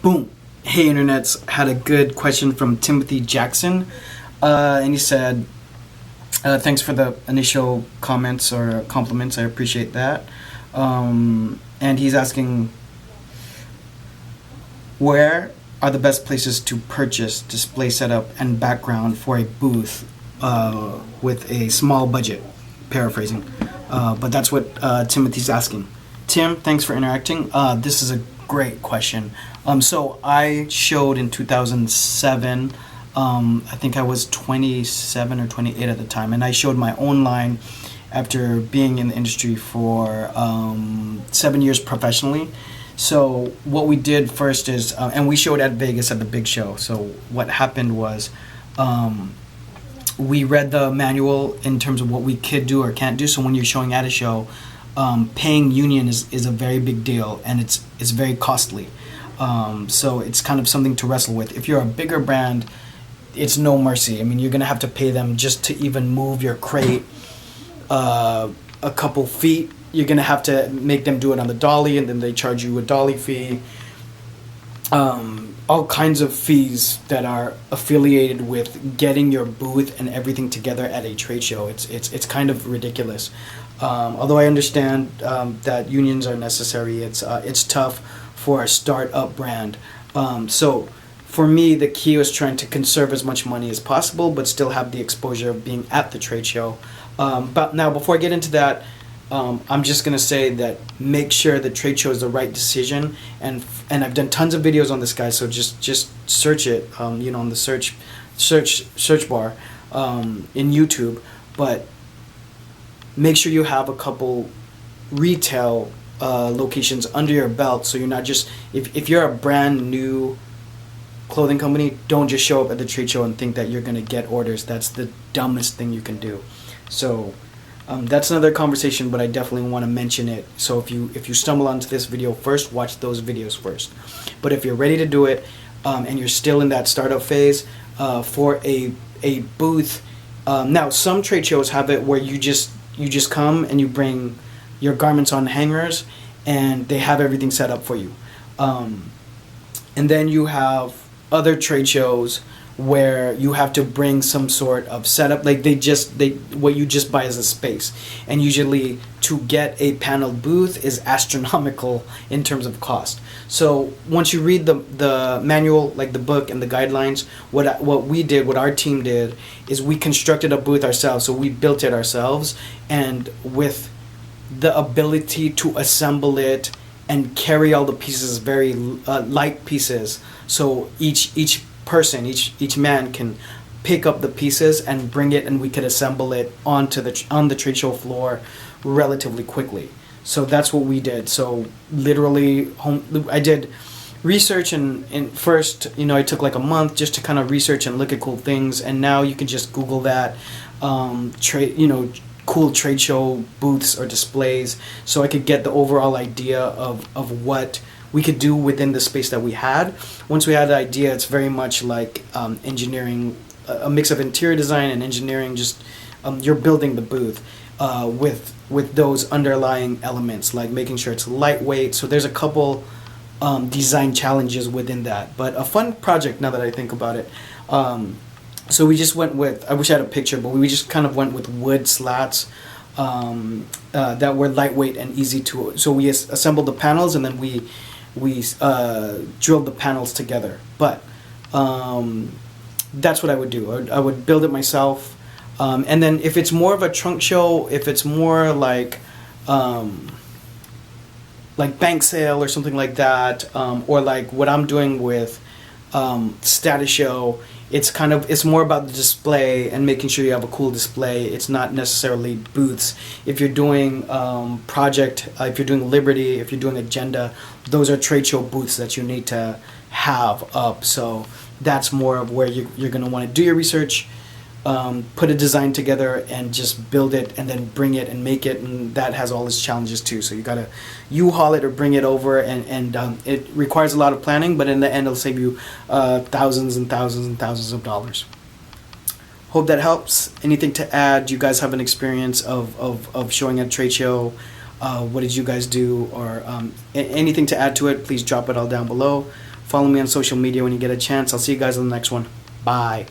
Boom. Hey, internets. Had a good question from Timothy Jackson. And he said, thanks for the initial comments or compliments. I appreciate that. And he's asking, where are the best places to purchase display setup and background for a booth with a small budget? Paraphrasing. But that's what Timothy's asking. Tim, thanks for interacting. This is a great question. So I showed in 2007. I think I was 27 or 28 at the time, and I showed my own line after being in the industry for 7 years professionally. So what we did first is, and we showed at Vegas at the big show. So what happened was, we read the manual in terms of what we could do or can't do. So when you're showing at a show, paying union is a very big deal, and it's very costly. So it's kind of something to wrestle with. If you're a bigger brand, it's no mercy. I mean, you're gonna have to pay them just to even move your crate a couple feet. You're gonna have to make them do it on the dolly, and then they charge you a dolly fee. All kinds of fees that are affiliated with getting your booth and everything together at a trade show. It's kind of ridiculous. Although I understand that unions are necessary, it's tough for a start-up brand. So for me, the key was trying to conserve as much money as possible, but still have the exposure of being at the trade show. But now, before I get into that, I'm just gonna say that make sure the trade show is the right decision, and I've done tons of videos on this, guy. So just search it, on the search bar in YouTube. But make sure you have a couple retail locations under your belt, so you're not just, if you're a brand new clothing company, don't just show up at the trade show and think that you're gonna get orders. That's the dumbest thing you can do. So that's another conversation, but I definitely want to mention it. So if you stumble onto this video first, watch those videos first. But if you're ready to do it, and you're still in that startup phase, for a booth, now some trade shows have it where you just come and you bring your garments on hangers, and they have everything set up for you. And then you have other trade shows where you have to bring some sort of setup, like what you just buy is a space, and usually to get a paneled booth is astronomical in terms of cost. So once you read the manual, like the book and the guidelines, what our team did is we constructed a booth ourselves. So we built it ourselves, and with the ability to assemble it and carry all the pieces, very light pieces, so each person, each man can pick up the pieces and bring it, and we could assemble it on the trade show floor relatively quickly. So that's what we did. So literally, I did research, and first, I took like a month just to kind of research and look at cool things, and now you can just Google that, cool trade show booths or displays, so I could get the overall idea of what we could do within the space that we had. Once we had the idea, it's very much like engineering, a mix of interior design and engineering. Just you're building the booth with those underlying elements, like making sure it's lightweight. So there's a couple design challenges within that, but a fun project now that I think about it. So we just went with, I wish I had a picture, but we just kind of went with wood slats that were lightweight and easy to. So we assembled the panels, and then we drilled the panels together. But that's what I would do. I would build it myself, and then if it's more of a trunk show, if it's more like bank sale or something like that, or like what I'm doing with Status Show, it's more about the display and making sure you have a cool display. It's not necessarily booths. If you're doing if you're doing Liberty, if you're doing Agenda, those are trade show booths that you need to have up. So that's more of where you're going to want to do your research, put a design together, and just build it, and then bring it and make it, and that has all its challenges too. So you got to U-Haul it or bring it over, and it requires a lot of planning, but in the end it'll save you thousands and thousands and thousands of dollars. Hope that helps. Anything to add? Do you guys have an experience of showing at a trade show? What did you guys do? Or anything to add to it, please drop it all down below. Follow me on social media when you get a chance. I'll see you guys on the next one. Bye.